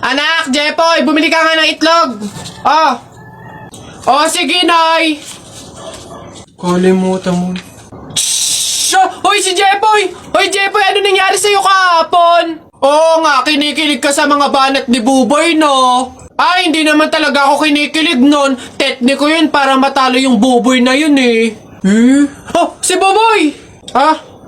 Anak, Jepoy, bumili ka nga ng itlog. Oh. Oh, sige, Nay. Kalimutan mo. Hoy, si Jepoy! Hoy, Jepoy, ano nangyari sa'yo kahapon? Oo nga, kinikilig ka sa mga banat ni Buboy, no? Ay, hindi naman talaga ako kinikilig nun. Tekniko yun para matalo yung Buboy na yun, eh. Oh, si Buboy! Ha?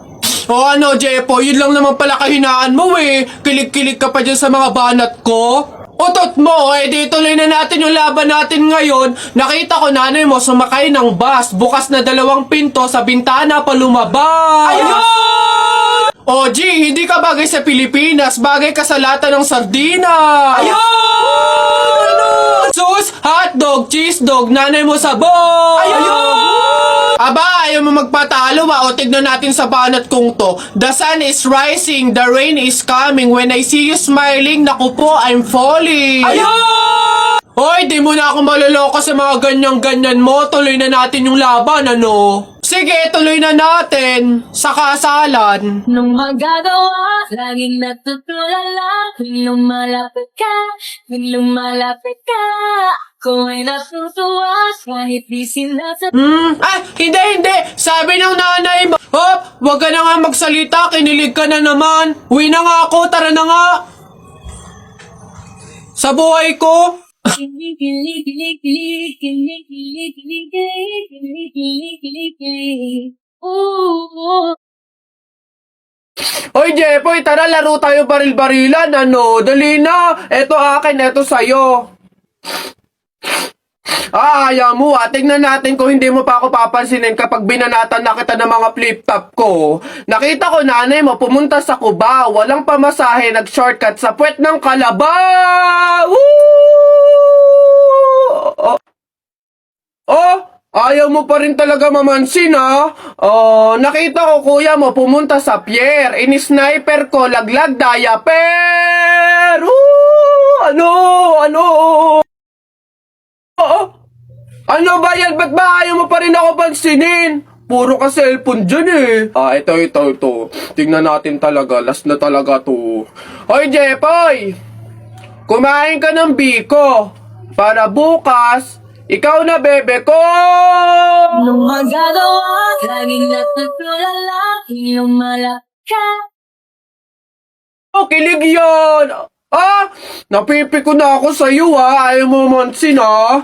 O ano, Jepoy, yun lang naman pala kahinaan mo, eh. Kilig-kilig ka pa dyan sa mga banat ko. Utot mo, eh di tuloy na natin yung laban natin ngayon. Nakita ko nanay mo sumakay ng bus. Bukas na 2 pinto sa bintana pa lumabas. Ayun! O G, hindi ka bagay sa Pilipinas. Bagay ka sa lata ng sardinas. Ayun! Sus, hotdog, cheese dog, nanay mo sabog. Ayun! Aba, ayaw mo magpatalo ba? O tignan natin sa banat kong to. The sun is rising, the rain is coming. When I see you smiling, naku po, I'm falling. Ayun! Hoy, di mo na ako maloloko sa mga ganyan-ganyan mo. Tuloy na natin yung laban, ano? Sige, tuloy na natin. Sa kasalan. Nung magagawa, laging natutulala. Tuwing lumalapit ka, ako ay natutuwa. Kahit di sinasabi. Hindi. Sabi ng nanay mo. Hop, wag ka na nga magsalita. Kinilig ka na naman. Uwi na nga ako, tara na nga. Sa buhay ko. Hoy, Jepoy, tara laro tayo baril-barilan, ano? Dali na. Eto akin, eto sa'yo. Ayaw mo, tingnan natin kung hindi mo pa ako papansinin kapag binanatan na kita ng mga flip-top ko. Nakita ko nanay mo pumunta sa Cubao, walang pamasahe, nag-shortcut sa puwet ng Kalabaw! Ayaw mo pa rin talaga mamansin, ha? Nakita ko kuya mo pumunta sa pier, ini-sniper ko, laglag diaper! Ano ba yan? Ba't ba ayaw mo pa rin ako pansinin? Puro ka cellphone dyan eh. Ito. Tingnan natin talaga. Last na talaga to. Hoy, Jepoy! Kumain ka ng biko. Para bukas, ikaw na bebe ko! Nung magagawa, laging natutulala. Tuwing lumalapit ka. Kilig yan! Napipiko na ako sa'yo, ha? Ayaw mo mansin, ha?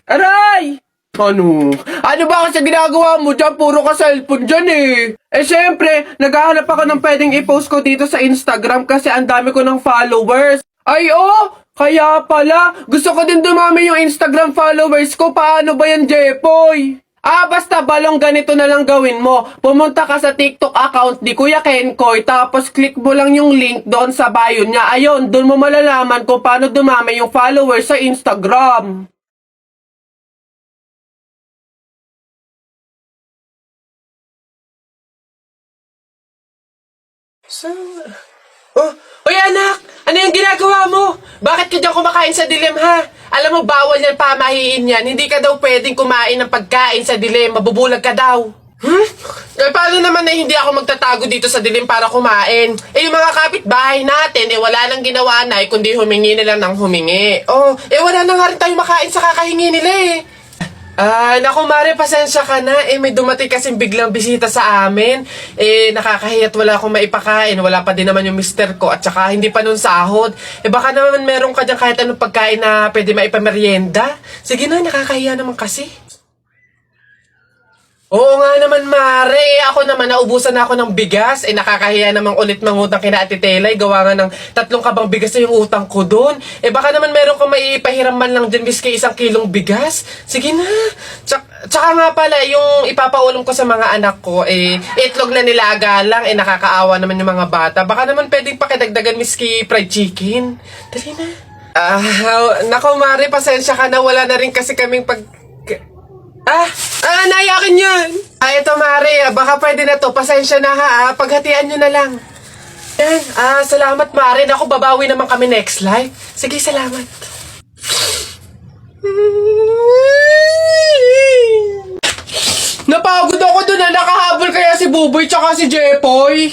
Aray! Ano ba kasi ginagawa mo dyan? Puro ka cellphone dyan, eh. Siyempre, naghahanap ako ng pwedeng i-post ko dito sa Instagram kasi ang dami ko ng followers. Ay, kaya pala. Gusto ko din dumami yung Instagram followers ko. Paano ba yan, Jepoy? Basta balong ganito na lang gawin mo. Pumunta ka sa TikTok account ni Kuya Kenkoy, tapos click mo lang yung link doon sa bio niya. Ayun, doon mo malalaman kung paano dumami yung followers sa Instagram. Uy anak! Ano yung ginagawa mo? Bakit ka dyan kumakain sa dilim, ha? Alam mo, bawal yan, pamahiin yan. Hindi ka daw pwedeng kumain ng pagkain sa dilim. Mabubulag ka daw. Paano naman na hindi ako magtatago dito sa dilim para kumain? Yung mga kapitbahay natin, wala nang ginawa na, kundi humingi nila ng humingi. Wala na nga rin tayo makain sa kakahingi nila, naku Mare, pasensya ka na. May dumating kasing biglang bisita sa amin. Nakakahiya't wala akong maipakain. Wala pa din naman yung mister ko. At saka hindi pa nun sahod. Baka naman meron ka dyan kahit anong pagkain na pwede maipamerienda. Sige na, nakakahiya naman kasi. Oo nga naman, Mare. Ako naman, naubusan na ako ng bigas. Nakakahiya namang ulit mangutang kina Ate Telay. Gawa nga ng 3 kabang bigas na yung utang ko doon. Baka naman meron kong maipahiram man lang dyan miski 1 kilong bigas. Sige na. Tsaka nga pala, yung ipapaulam ko sa mga anak ko, itlog na nilaga lang. Nakakaawa naman yung mga bata. Baka naman pwedeng pakidagdagan miski fried chicken. Dali na. Nako, Mare, pasensya ka na. Wala na rin kasi kaming nayakin yan. Ito Mare, baka pwede na to. Pasensya na ha, paghatian nyo na lang. Yan, salamat Mare. Naku, babawi naman kami next live. Sige, salamat. Napagod ako dun na nakahabol kaya si Buboy tsaka si Jepoy.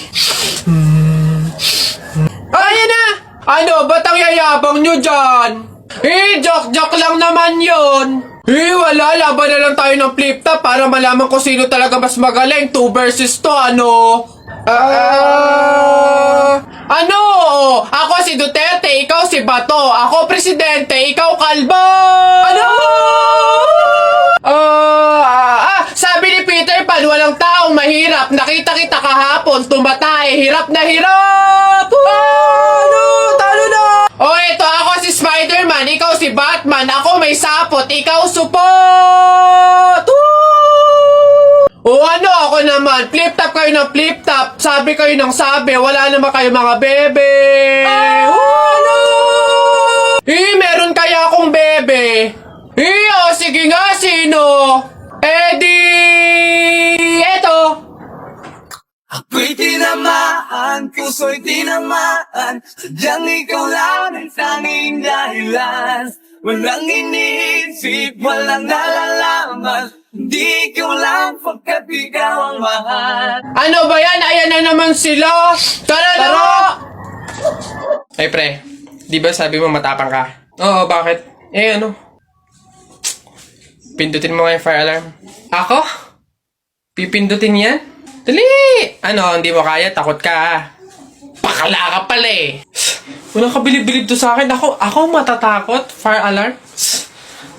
Ayan na! Ano, ba't ang yayabang nyo dyan? Joke-joke lang naman yun. Wala, laban na lang tayo ng flip top para malaman kung sino talaga mas magaling. 2 versus 2, ano? Ano? Ako si Duterte, ikaw si Bato. Ako presidente, ikaw kalbo. Ano? Sabi ni Peter Pan, walang taong mahirap. Nakita kita kahapon, tumatay, hirap na hirap. Ano? Talo na. Ito ako si Spider-Man, ikaw si Batman. Ako may sapot, ikaw support. Ano ako naman? Flip top kayo ng flip top. Sabi kayo ng sabi. Wala naman kayo mga bebe. Ano? Meron kaya akong bebe. Sige nga, sino? Eto. Ako'y tinamaan, puso'y tinamaan. Sadyang ikaw lang ang tanging dahilan. Walang iniisip, walang nalalaman. Hindi ikaw lang pagkat ikaw ang mahal. Ano ba yan? Ayan na naman sila. Tara na nga! Ay pre, di ba sabi mo matapang ka? Oo, bakit? Ano? Pindutin mo nga yung fire alarm. Ako? Pipindutin yan? Dali! Ano, hindi mo kaya? Takot ka. Pakala ka pala eh. Walang kabilib-bilib to sa akin. Ako matatakot? Fire alarm?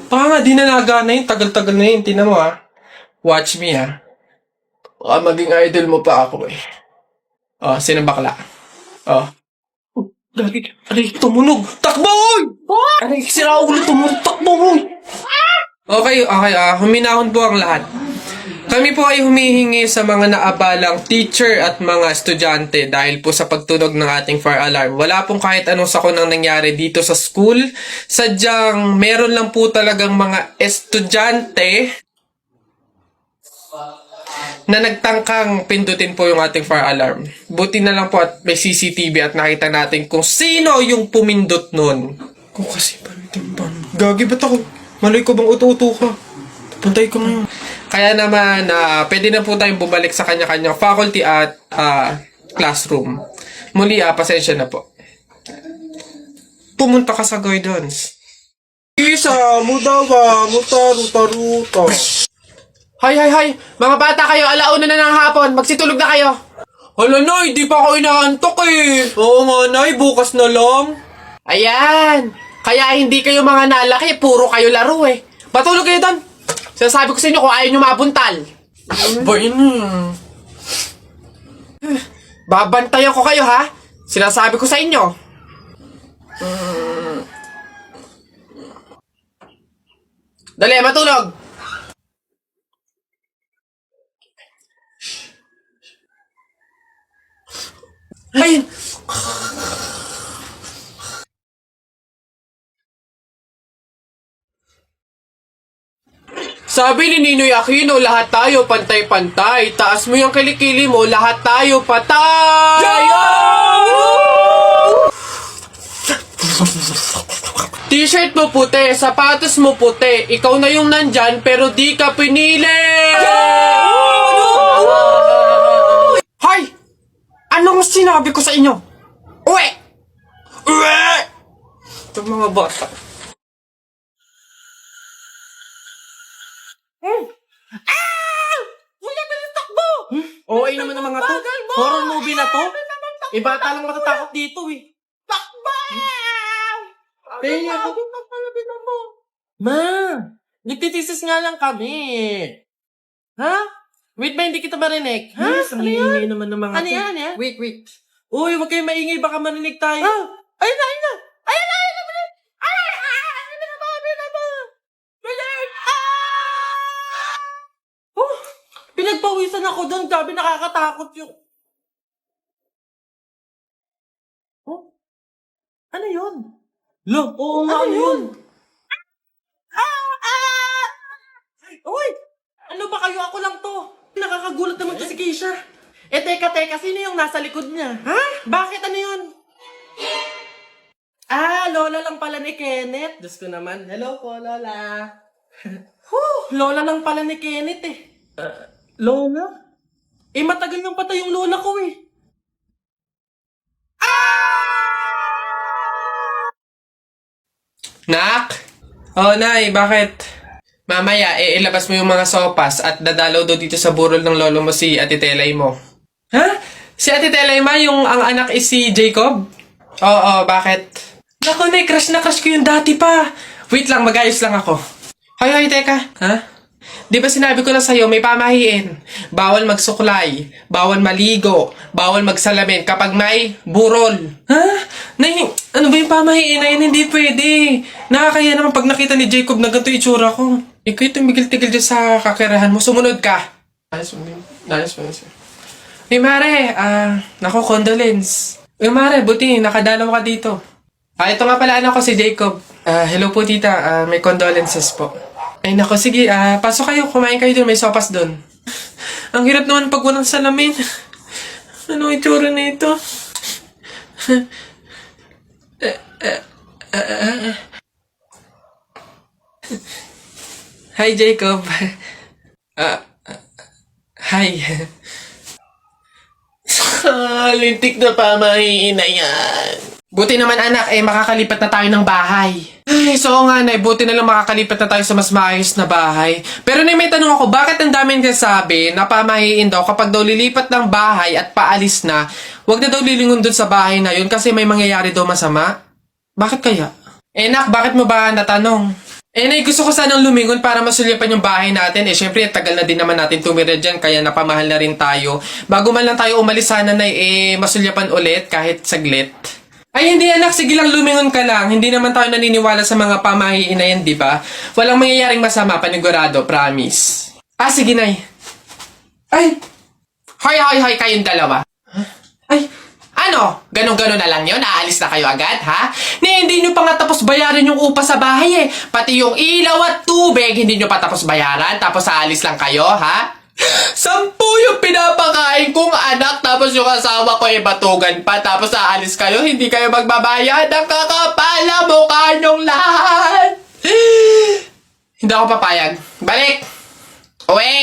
Baka nga di na nagana yun. Tagal-tagal na yun. Tingnan mo Watch me Baka maging idol mo pa ako eh. Sino bakla? Lagi. Aray, tumunog. Takbo, oy! Aray, sira ulo tumunog. Takbo, oy! Okay. Huminahon po ang lahat. Kami po ay humihingi sa mga naabalang teacher at mga estudyante dahil po sa pagtunog ng ating fire alarm. Wala pong kahit anong sakunang nangyari dito sa school. Sadyang meron lang po talagang mga estudyante na nagtangkang pindutin po yung ating fire alarm. Buti na lang po at may CCTV at nakita natin kung sino yung pumindot nun. Kung kasi pantimban. Gagi, ba't ako? Maloy ko bang uto-uto ka? Pantay ko ngayon. Kaya naman, pwede na po tayong bumalik sa kanya-kanyang faculty at classroom. Muli, pasensya na po. Pumunta ka sa guidance. Isa, mudawa, mutaruta-ruta. Hay! Mga bata kayo, alauna na ng hapon. Magsitulog na kayo. Hala, Nay, di pa ako inaantok eh. Oo nga, Nay, bukas na lang. Ayan. Kaya hindi kayo mga nalaki, puro kayo laro eh. Patulog kayo doon. Sinasabi ko sa inyo kung ayaw nyo mabuntal. Ba yun? Babantayan ko kayo ha. Sinasabi ko sa inyo. Dali, matulog. Ayun. Sabi ni Ninoy Aquino, lahat tayo pantay-pantay. Taas mo yung kilikili mo, lahat tayo patay! T-shirt mo puti, sapatos mo puti. Ikaw na yung nandyan, pero di ka pinili! Hoy! Anong sinabi ko sa inyo? Uwe! Itong mga bata. Okay naman ang mga to. Horror movie na to. Bata lang matatakot dito eh. Kaya ako. Ma, nagtitisis nga lang kami. Ha? Wait ba, hindi kita marinig? Ha? Yes, ang Ano ingay yan? naman ng mga Ano to. yan, eh? Wait. Uy, huwag kayong maingay, baka marinig tayo. Ayun na! Pinagpawisan ako doon. Sabi nakakatakot yung... Oh? Ano yun? Lo, oo nga ano yun? Uy! Ano ba kayo? Ako lang to. Nakakagulat naman to si Keisha. Teka, sino yung nasa likod niya? Ha? Bakit? Ano yun? Lola lang pala ni Kenneth. Diyos ko naman. Hello po, Lola. Lola lang pala ni Kenneth eh. Lola? Matagal nang patay yung lola ko eh. Nak? Oh, Nay, bakit? Mamaya, ilabas mo yung mga sopas at dadalaw doon dito sa burol ng lolo mo si Ate Telay mo. Ha? Si Ate Telay ma, yung ang anak is si Jacob? Oo, bakit? Naku, Nay, crush na crush ko yung dati pa. Wait lang, mag-ayos lang ako. Hoy, teka. Ha? Di ba sinabi ko na sa'yo, may pamahiin. Bawal magsuklay, bawal maligo, bawal magsalamin kapag may burol. Ha? Nay, ano ba yung pamahiin na yun? Hindi pwede. Nakakaya naman pag nakita ni Jacob na ganito itsura ko. Ikaw tumigil-tigil dyan sa kakirahan mo. Sumunod ka. Nice. Hey, Mare, naku, condolence. Hey, Mare, buti, nakadalaw ka dito. Ito nga pala anak ko si Jacob. Hello po, tita. May condolences po. Ay, nako, sige. Pasok kayo. Kumain kayo dun. May sopas dun. Ang hirap naman pag walang salamin. Ano itsura na ito? Hi, Jacob. Hi. Lintik na pamahiin na yan. Buti naman anak, makakalipat na tayo ng bahay. Ay, so nga Nay, buti na lang makakalipat na tayo sa mas maayos na bahay. Pero Nay, may tanong ako, bakit ang daming kasabi na pamahiin daw kapag daw lilipat ng bahay at paalis na, wag na daw lilingon dun sa bahay na yun kasi may mangyayari daw masama? Bakit kaya? Nak, bakit mo ba natanong? Nay, gusto ko sanang lumingon para masulyapan yung bahay natin. Syempre, tagal na din naman natin tumira dyan, kaya napamahal na rin tayo. Bago man lang tayo umalis sana, Nay, masulyapan ulit kahit saglit. Ay, hindi anak. Sige lang, lumingon ka lang. Hindi naman tayo naniniwala sa mga pamahiin na yan, di ba? Walang mangyayaring masama, panigurado, promise. Sige, Nay. Ay! Hoy, kayong dalawa. Huh? Ay, ano? Ganon-ganon na lang yun? Aalis na kayo agad, ha? Hindi nyo pa nga tapos bayaran yung upa sa bahay, eh. Pati yung ilaw at tubig, hindi nyo pa tapos bayaran, tapos aalis lang kayo, ha? 10 yung pinapakain kong anak, tapos yung asawa ko batugan pa, tapos aalis kayo, hindi kayo magbabayad. Ang kakapala mukha nyong lahat. Hindi ako papayag. Balik! Uwi!